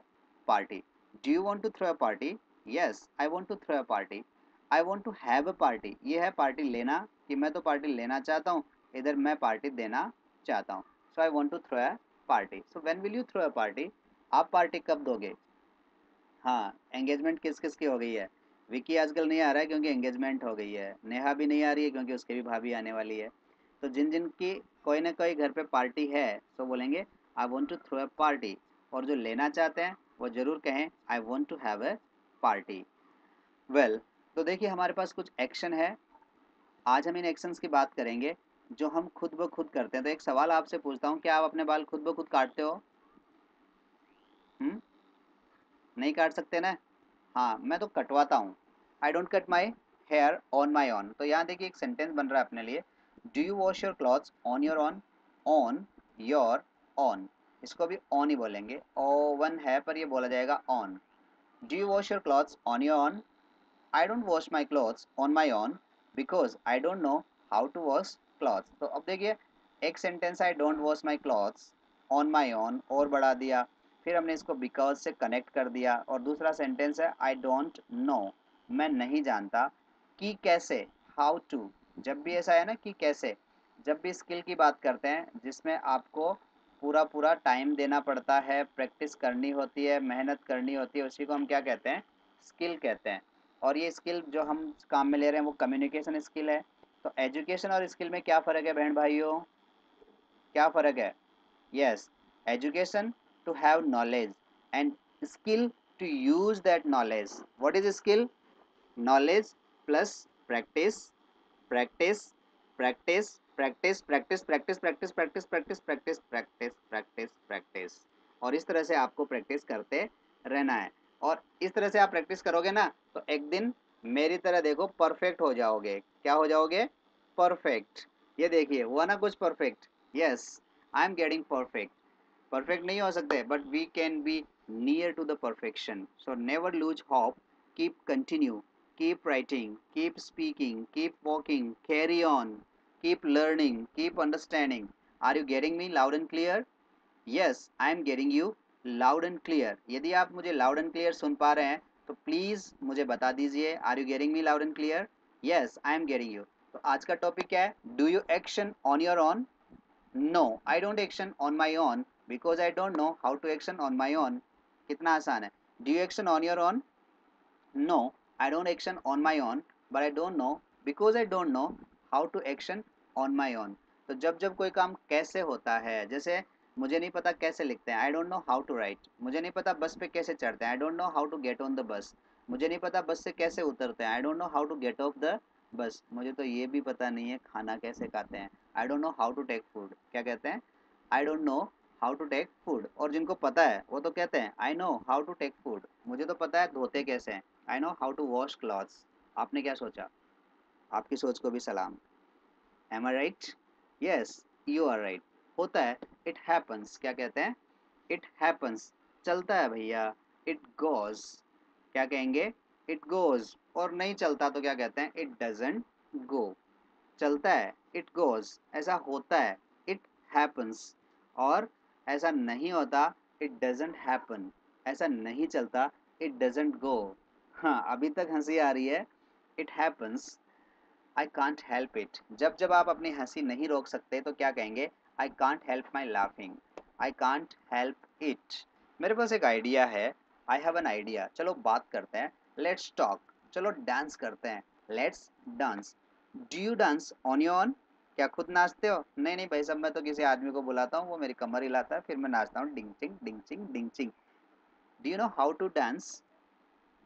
party. Do you want to throw a party? Yes, I want to throw a party. I want to have a party, ये है पार्टी लेना, कि मैं तो पार्टी लेना चाहता हूँ, इधर मैं पार्टी देना चाहता हूँ। So I want to throw a party. So when will you throw a party, आप पार्टी कब दोगे? हाँ, एंगेजमेंट किस किस की हो गई है? विकी आजकल नहीं आ रहा है क्योंकि एंगेजमेंट हो गई है, नेहा भी नहीं आ रही है क्योंकि उसके भी भाभी आने वाली है। तो जिन जिन की कोई ना कोई घर पे पार्टी है तो बोलेंगे I want to throw a party. और जो लेना चाहते हैं वो जरूर कहें I want to have a party. Well, तो देखिए हमारे पास कुछ एक्शन है, आज हम इन एक्शंस की बात करेंगे जो हम खुद ब खुद करते हैं। तो एक सवाल आपसे पूछता हूँ, क्या आप अपने बाल खुद ब खुद काटते हो? हम्म, नहीं काट सकते ना? हाँ, मैं तो कटवाता हूँ। I don't cut my hair on my own. तो यहाँ देखिए एक सेंटेंस बन रहा है अपने लिए, do you wash your clothes on your on? On your on, इसको भी ऑन ही बोलेंगे, ओ वन है पर ये बोला जाएगा on. Do you wash your clothes on your on? I don't wash my clothes on my own because I don't know how to wash clothes. तो अब देखिए, एक sentence I don't wash my clothes on my own और बढ़ा दिया, फिर हमने इसको because से कनेक्ट कर दिया, और दूसरा सेंटेंस है I don't know, मैं नहीं जानता, कि कैसे, how to। जब भी ऐसा है ना कि कैसे, जब भी स्किल की बात करते हैं जिसमें आपको पूरा पूरा टाइम देना पड़ता है, प्रैक्टिस करनी होती है, मेहनत करनी होती है, उसी को हम क्या कहते हैं, स्किल कहते हैं। और ये स्किल जो हम काम में ले रहे हैं वो कम्युनिकेशन स्किल है। तो एजुकेशन और स्किल में क्या फ़र्क है बहन भाइयों, क्या फ़र्क है? Yes, education to have knowledge and skill to use that knowledge. What is skill? Knowledge plus practice, practice, practice, practice, practice, practice, practice, practice, practice, practice, practice, practice, practice. और इस तरह से आपको प्रैक्टिस करते रहना है। और इस तरह से आप प्रैक्टिस करोगे ना तो एक दिन मेरी तरह देखो परफेक्ट हो जाओगे। क्या हो जाओगे? परफेक्ट। ये देखिए, हुआ ना कुछ perfect? Yes, I am getting perfect. Perfect नहीं हो सकते but we can be near to the perfection. So never lose hope, keep continue, keep writing, keep speaking, keep walking, carry on, keep learning, keep understanding. Are you getting me loud and clear? Yes, I am getting you loud and clear. यदि आप मुझे loud and clear सुन पा रहे हैं तो प्लीज मुझे बता दीजिए, are you getting me loud and clear? Yes, I am getting you. तो आज का टॉपिक क्या है? Do you action on your own? No, I don't action on my own because I don't know how to action on my own. कितना आसान है। Do you action on your own? No, I don't action on my own, but I don't know because I don't know how to action on my own. तो जब जब कोई काम कैसे होता है, जैसे मुझे नहीं पता कैसे लिखते हैं, I don't know how to write. मुझे नहीं पता बस पे कैसे चढ़ते हैं, I don't know how to get on the bus. मुझे नहीं पता बस से कैसे उतरते हैं, I don't know how to get off the bus. मुझे तो ये भी पता नहीं है खाना कैसे खाते हैं, I don't know how to take food. क्या कहते हैं? I don't know how to take food. और जिनको पता है वो तो कहते हैं I know how to take food. मुझे तो पता है धोते कैसे हैं, I know how to wash clothes. आपने क्या सोचा? आपकी सोच को भी सलाम। Am I right? Yes, you are right. होता है, इट हैपन्स। क्या कहते हैं? It happens. चलता है भैया, इट गोज। क्या कहेंगे? It goes. और नहीं चलता तो क्या कहते हैं? It doesn't go. चलता है, इट गोज। ऐसा होता है, इट हैपन्स। और ऐसा नहीं होता, इट डजंट हैपन। ऐसा नहीं चलता, इट डजंट गो। हाँ, अभी तक हंसी आ रही है। It happens, I can't help it. जब जब आप अपनी हंसी नहीं रोक सकते तो क्या कहेंगे? I can't help my laughing. I can't help it. मेरे पास एक आइडिया है, आई हैव एन आइडिया। चलो बात करते हैं, लेट्स टॉक। चलो डांस करते हैं, let's dance. Do you dance on your own? क्या खुद नाचते हो? नहीं नहीं भाई साहब, मैं तो किसी आदमी को बुलाता हूँ, वो मेरी कमर हिलाता है, फिर मैं नाचता हूँ डिंग चिंग डिंग चिंग डिंग चिंग। Do you know how to dance?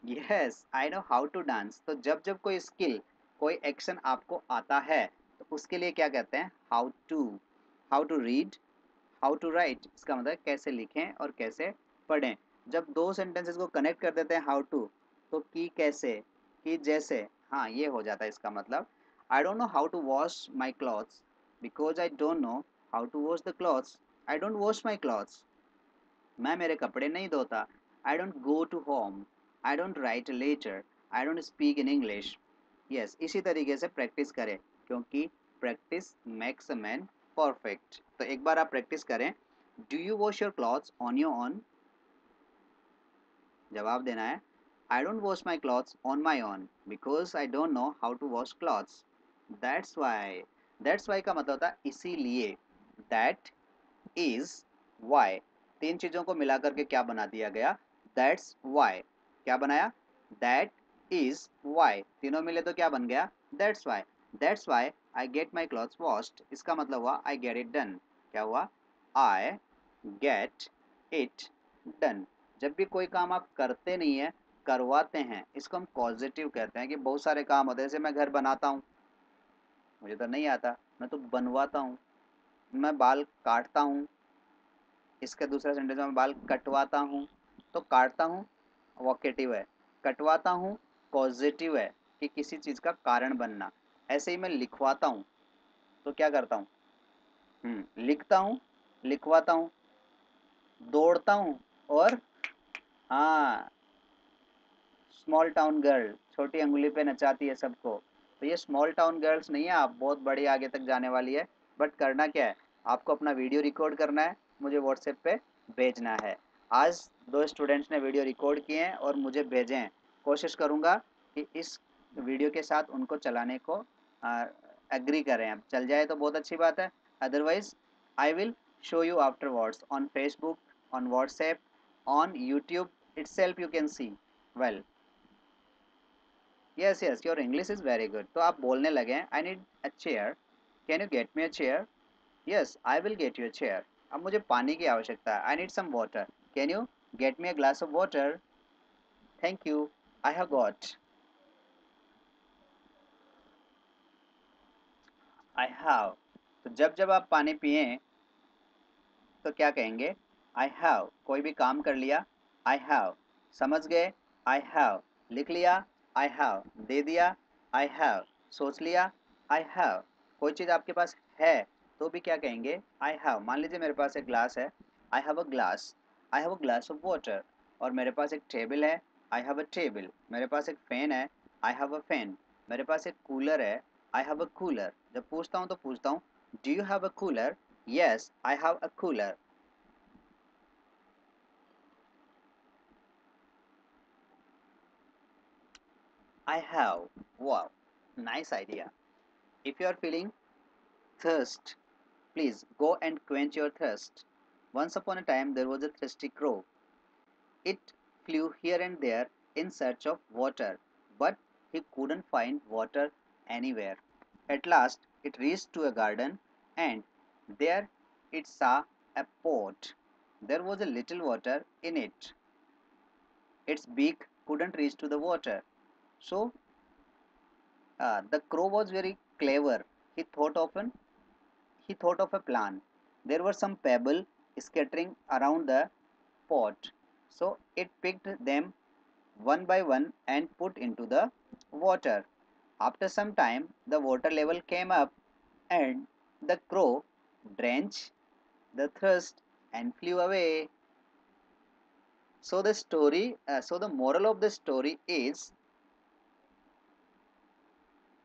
Yes, I know how to dance. तो जब जब कोई स्किल, कोई एक्शन आपको आता है तो उसके लिए क्या कहते हैं? How to. How to read, how to write. इसका मतलब कैसे लिखें और कैसे पढ़ें। जब दो सेंटेंसेस को कनेक्ट कर देते हैं हाउ टू, तो की कैसे, की जैसे, हाँ ये हो जाता है इसका मतलब। I don't know how to wash my clothes because I don't know how to wash the clothes. I don't wash my clothes. मैं मेरे कपड़े नहीं धोता। I don't go to home. I don't write letter. I don't speak in English. Yes, इसी तरीके से प्रैक्टिस करें, क्योंकि practice makes a man perfect. तो एक बार आप प्रैक्टिस करें। Do you wash your clothes on your own? जवाब देना है, I don't wash my clothes on my own because I don't know how to wash clothes. That's why. That's why का मतलब होता है इसीलिए। That is why. तीन चीजों को मिला करके क्या बना दिया गया? That's why. क्या बनाया? That is why. तीनों मिले तो क्या बन गया? That's why. That's why I get my clothes washed. इसका मतलब हुआ आई गेट इट डन। क्या हुआ? I get it done. जब भी कोई काम आप करते नहीं है, करवाते हैं, इसको हम पॉजिटिव कहते हैं। कि बहुत सारे काम होते हैं, जैसे मैं घर बनाता हूँ, मुझे तो नहीं आता, मैं तो बनवाता हूँ। मैं बाल काटता हूँ, इसका दूसरा सेंटेंस में बाल कटवाता हूँ। तो काटता हूँ वोकेटिव है, कटवाता हूँ पॉजिटिव है, कि किसी चीज़ का कारण बनना। ऐसे ही मैं लिखवाता हूँ, तो क्या करता हूँ? लिखता हूँ, लिखवाता हूँ, दौड़ता हूँ, और हाँ, स्मॉल टाउन गर्ल छोटी अंगुली पे नचाती है सबको। तो ये स्मॉल टाउन गर्ल्स नहीं है, आप बहुत बड़ी आगे तक जाने वाली है। बट करना क्या है? आपको अपना वीडियो रिकॉर्ड करना है, मुझे व्हाट्सएप पे भेजना है। आज दो स्टूडेंट्स ने वीडियो रिकॉर्ड किए हैं और मुझे भेजे हैं। कोशिश करूँगा कि इस वीडियो के साथ उनको चलाने को एग्री करें। अब चल जाए तो बहुत अच्छी बात है, otherwise I will show you afterwards on Facebook, on WhatsApp, on YouTube itself you can see. Well, yes, yes, your English is very good. तो आप बोलने लगे हैं, I need a chair. Can you get me a chair? Yes, I will get you a chair. अब मुझे पानी की आवश्यकता है, I need some water. Can you get me a glass of water? Thank you, I have got. I have. तो जब जब आप पानी पिए तो क्या कहेंगे? I have. कोई भी काम कर लिया, आई हैव। समझ गए? I have. लिख लिया, आई हैव। दे दिया, आई हैव। सोच लिया, आई हैव। कोई चीज़ आपके पास है तो भी क्या कहेंगे? I have. मान लीजिए मेरे पास एक ग्लास है, आई have a glass. I have a glass of water. और मेरे पास एक टेबल है, आई हैव अ टेबल। मेरे पास एक फ़ैन है, आई हैव अ फैन, मेरे पास एक कूलर है, आई हैव अ कूलर। जब पूछता हूँ तो पूछता हूँ do you have a cooler, yes I have a cooler. I have. Wow, nice idea. If you are feeling thirst, please go and quench your thirst. Once upon a time, there was a thirsty crow. It flew here and there in search of water, but he couldn't find water anywhere. At last, it reached to a garden, and there it saw a pot. There was a little water in it. Its beak couldn't reach to the water. So the crow was very clever. He thought of an he thought of a plan. There were some pebbles scattering around the pot, so it picked them one by one and put into the water. After some time, the water level came up, and the crow drenched the thirst and flew away. So the moral of the story is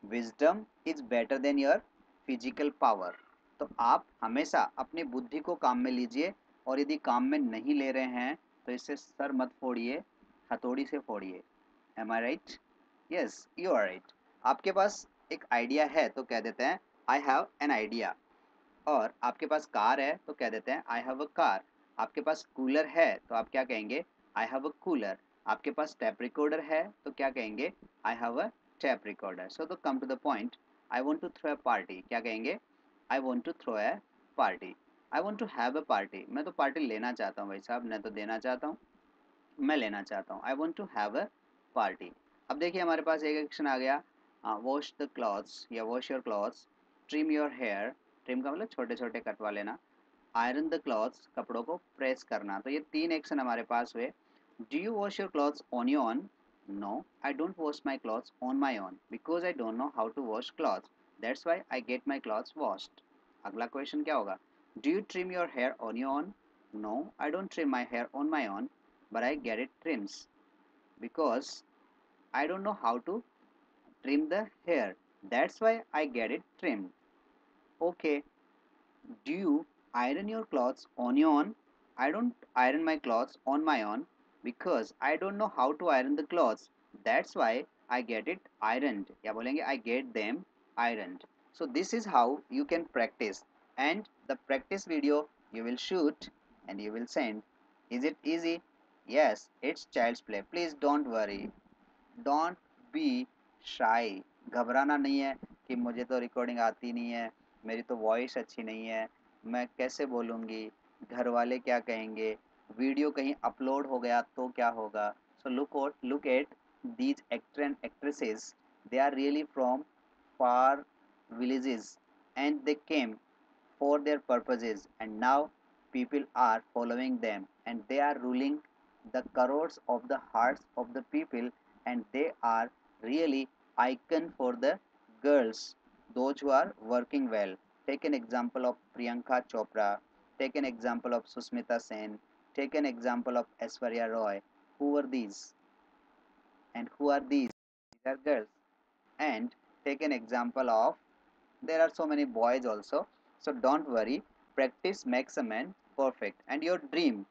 wisdom is better than your physical power. तो आप हमेशा अपनी बुद्धि को काम में लीजिए, और यदि काम में नहीं ले रहे हैं तो इससे सर मत फोड़िए, हथौड़ी से फोड़िए। Am I right? Yes you are right. आपके पास एक आइडिया है तो कह देते हैं आई हैव एन आइडिया, और आपके पास कार है तो कह देते हैं आई हैव अ कार। आपके पास कूलर है तो आप क्या कहेंगे आई हैव अ कूलर। आपके पास टैप रिकॉर्डर है तो क्या कहेंगे I have a tape recorder. So तो come to the point, I want to throw a party, क्या कहेंगे I want to throw a party. I want to have a party, मैं तो पार्टी लेना चाहता हूँ भाई साहब, मैं तो देना चाहता हूँ, मैं लेना चाहता हूँ। I want to have a party. अब देखिए हमारे पास एक एक्शन आ गया, वॉश द क्लॉथ्स या wash your clothes, trim your hair, trim का मतलब छोटे छोटे कटवा लेना, आयरन द क्लॉथ्स कपड़ों को प्रेस करना। तो ये तीन एक्शन हमारे पास हुए। Do you wash your clothes on your own, no I don't wash my clothes on my own because I don't know how to wash clothes, that's why I get my clothes washed. अगला क्वेश्चन क्या होगा, do you trim your hair on your own, no I don't trim my hair on my own but I get it trims because I don't know how to trim the hair. That's why I get it trimmed. Okay, do you iron your clothes on your own? I don't iron my clothes on my own because I don't know how to iron the clothes. That's why I get it ironed. या बोलेंगे I get them ironed. So this is how you can practice, and the practice video you will shoot and you will send. Is it easy? Yes, it's child's play. Please don't worry. Don't be शाई, घबराना नहीं है कि मुझे तो रिकॉर्डिंग आती नहीं है, मेरी तो वॉइस अच्छी नहीं है, मैं कैसे बोलूँगी, घर वाले क्या कहेंगे, वीडियो कहीं अपलोड हो गया तो क्या होगा। So look at these actor and actresses, they are really from far villages and they came for their purposes, and now people are following them and they are ruling the crores of the hearts of the people, and they are really icon for the girls, those who are working well. Take an example of Priyanka Chopra, take an example of Susmita Sen, take an example of Aishwarya Roy. Who were these and who are these? These are girls. And take an example of, there are so many boys also. So don't worry, practice makes a man perfect. And your dream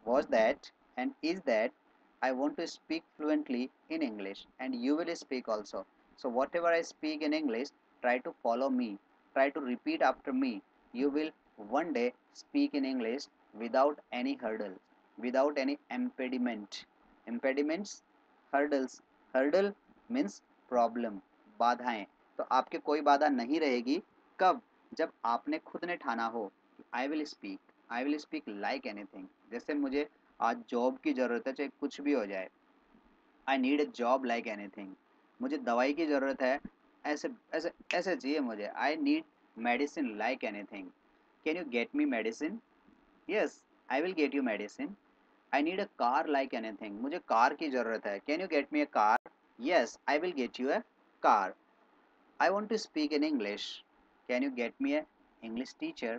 was that and is that I want to speak fluently in English, and you will speak also. So whatever I speak in English, try to follow me, try to repeat after me. You will one day speak in English without any hurdle, without any impediment. Impediments, hurdles. Hurdle means problem, बाधाएं। तो आपके कोई बाधा नहीं रहेगी। कब? जब आपने खुद ने ठाना हो I will speak like anything. जैसे मुझे आज जॉब की ज़रूरत है, चाहे कुछ भी हो जाए, आई need a job like anything. मुझे दवाई की ज़रूरत है, ऐसे ऐसे ऐसे चाहिए मुझे, I need medicine like anything. Can you get me medicine? Yes I will get you medicine. I need a car like anything, मुझे कार की ज़रूरत है, can you get me a car? Yes I will get you a car. I want to speak in English. Can you get me a English teacher?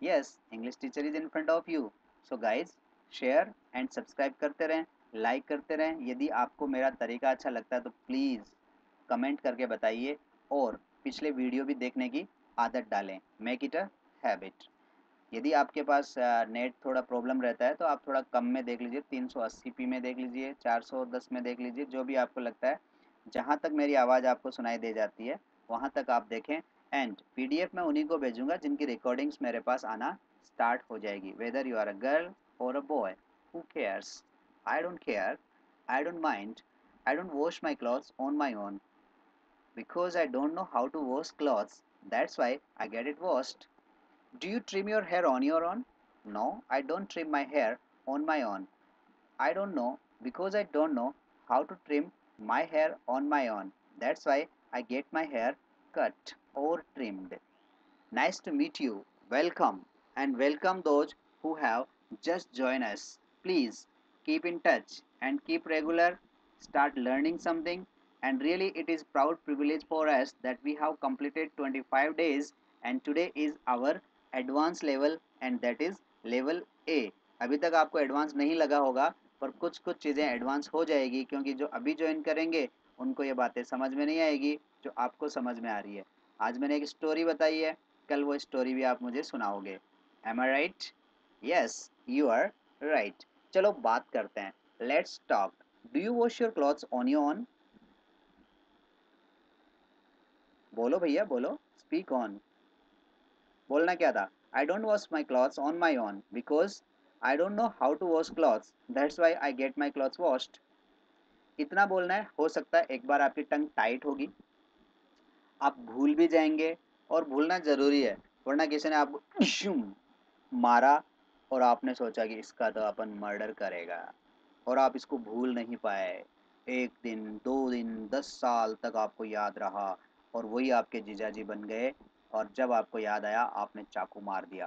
Yes, English teacher is in front of you. So guys, share and subscribe करते रहें, like करते रहें। यदि आपको मेरा तरीका अच्छा लगता है तो प्लीज़ कमेंट करके बताइए और पिछले वीडियो भी देखने की आदत डालें। Make it a habit. यदि आपके पास नेट थोड़ा प्रॉब्लम रहता है तो आप थोड़ा कम में देख लीजिए, 380p में देख लीजिए, 410 में देख लीजिए, जो भी आपको लगता है। जहाँ तक मेरी आवाज़ आपको सुनाई दे जाती है वहाँ तक आप देखें। एंड पीडीएफ मैं उन्हीं को भेजूंगा जिनकी रिकॉर्डिंग्स मेरे पास आना स्टार्ट हो जाएगी। Whether you are a girl और a boy, who cares, I don't care, I don't mind, I don't wash my clothes on my own because I don't know how to wash clothes. That's why I get it washed. Do you trim your hair on your own? No, I don't trim my hair on my own. I don't know because I don't know how to trim my hair on my own. That's why I get my hair cut or trimmed. Nice to meet you. Welcome and welcome those who have just joined us. Please keep in touch and keep regular. Start learning something. And really, it is proud privilege for us that we have completed 25 days and today is our advanced level and that is level A. अभी तक आपको एडवांस नहीं लगा होगा पर कुछ कुछ चीज़ें एडवांस हो जाएगी क्योंकि जो अभी ज्वाइन करेंगे उनको ये बातें समझ में नहीं आएगी जो आपको समझ में आ रही है। आज मैंने एक स्टोरी बताई है, कल वो स्टोरी भी आप मुझे सुनाओगे। Am I right? Yes, you are right. चलो बात करते हैं। Let's talk. Do you wash your clothes on your own? बोलो भैया बोलो, स्पीक ऑन। बोलना क्या था? I don't wash my clothes on my own because I don't know how to wash clothes, that's why I get my clothes washed. इतना बोलना है। हो सकता है एक बार आपकी टंग टाइट होगी, आप भूल भी जाएंगे और भूलना ज़रूरी है, वरना किसी ने आपको इशूम मारा और आपने सोचा कि इसका तो अपन मर्डर करेगा और आप इसको भूल नहीं पाए। 1 दिन 2 दिन 10 साल तक आपको याद रहा और वही आपके जीजाजी बन गए और जब आपको याद आया आपने चाकू मार दिया,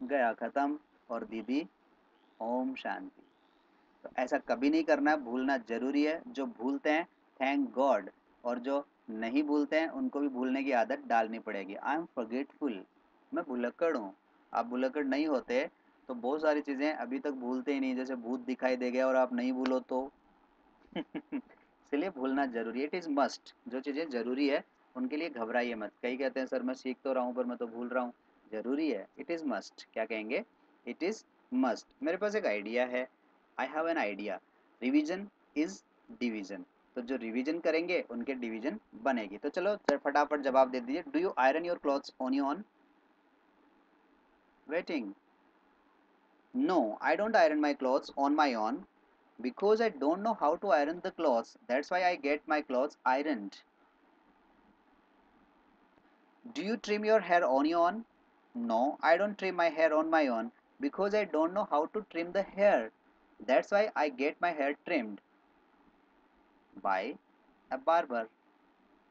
गया ख़त्म। और दीदी ओम शांति। तो ऐसा कभी नहीं करना, भूलना ज़रूरी है। जो भूलते हैं थैंक गॉड, और जो नहीं भूलते हैं उनको भी भूलने की आदत डालनी पड़ेगी। आई एम फॉरगेटफुल, मैं भुलक्कड़ हूँ। आप भुलक्कड़ नहीं होते तो बहुत सारी चीज़ें अभी तक भूलते ही नहीं, जैसे भूत दिखाई दे गया और आप नहीं भूलो तो इसलिए भूलना ज़रूरी है। It is must. जो चीज़ें ज़रूरी है उनके लिए घबराइए मत। कई कहते हैं सर मैं सीख तो रहा हूँ पर मैं तो भूल रहा हूँ। ज़रूरी है, इट इज़ मस्ट। क्या कहेंगे? It is must. मेरे पास एक आइडिया है, I have an idea. Revision is division. तो जो रिवीजन करेंगे उनके डिवीजन बनेगी। तो चलो फटाफट जवाब दे दीजिए। Do you iron your clothes on your own? Waiting. No, I don't iron my clothes on my own because I don't know how to iron the clothes. That's why I get my clothes ironed. Do you trim your hair on your own? No, I don't trim my hair on my own because I don't know how to trim the hair. That's why I get my hair trimmed by a barber.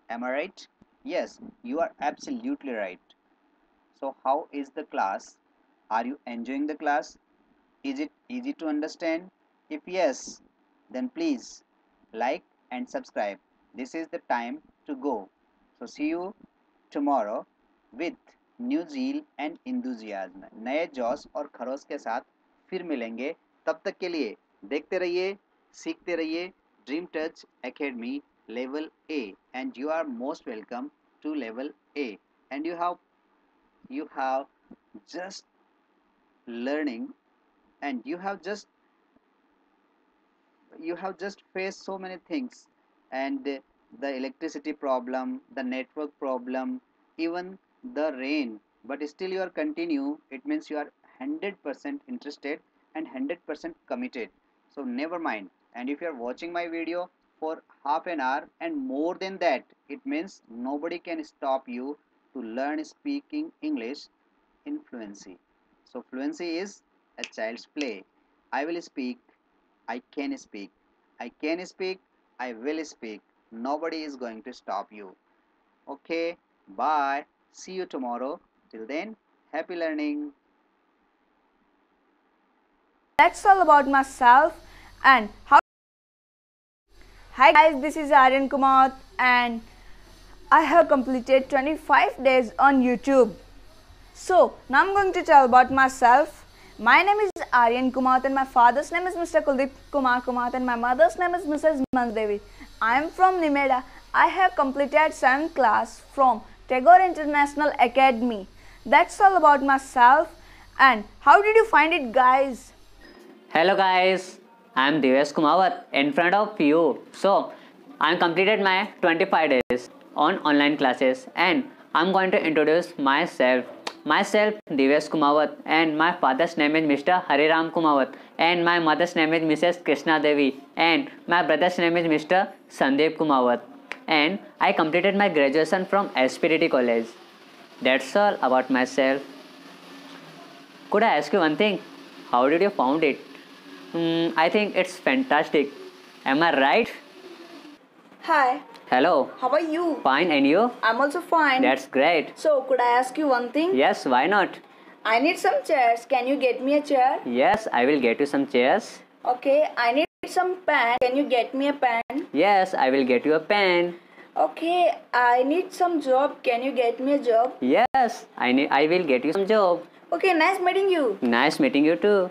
Am I right? Yes, you are absolutely right. So how is the class? Are you enjoying the class? Is it easy to understand? If yes, then please like and subscribe. This is the time to go. So see you tomorrow with new zeal and enthusiasm. नए जोश और खरोश के साथ फिर मिलेंगे। तब तक के लिए देखते रहिए, सीखते रहिए। Dream Touch academy level A and you are most welcome to level A and you have just learning and you have just faced so many things and the electricity problem, the network problem, even the rain, but still you are continue. It means you are 100% interested and 100% committed. So never mind. And if you are watching my video for half an hour and more than that, it means nobody can stop you to learn speaking English in fluency. So fluency is a child's play. I will speak, I can speak, I can speak, I will speak. Nobody is going to stop you. Okay, bye. See you tomorrow. Till then, happy learning. That's all about myself and how. Hi guys, this is Aryan Kumar and I have completed 25 days on YouTube. So now I'm going to tell about myself. My name is Aryan Kumar and my father's name is Mr. Kuldeep Kumar and my mother's name is Mrs. Mandevi. I am from Nimeda. I have completed 7th class from Tagore International Academy. That's all about myself. And how did you find it, guys? Hello guys, I am Divesh Kumawat in front of you. So, I am completed my 25 days on online classes and I am going to introduce myself. Myself Divesh Kumawat and my father's name is Mr. Hariram Kumawat and my mother's name is Mrs. Krishna Devi and my brother's name is Mr. Sandeep Kumawat and I completed my graduation from SPDT College. That's all about myself. Could I ask you one thing? How did you found it? I think it's fantastic. Am I right? Hi, Hello. how are you? Fine, and you? I'm also fine. That's great. So, could I ask you one thing? Yes, why not? I need some chairs. Can you get me a chair? Yes, I will get you some chairs. Okay, I need some pen. Can you get me a pen? Yes, I will get you a pen. Okay, I need some job. Can you get me a job? Yes, I will get you some job. Okay, nice meeting you. Nice meeting you too.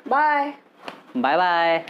Bye. Bye bye.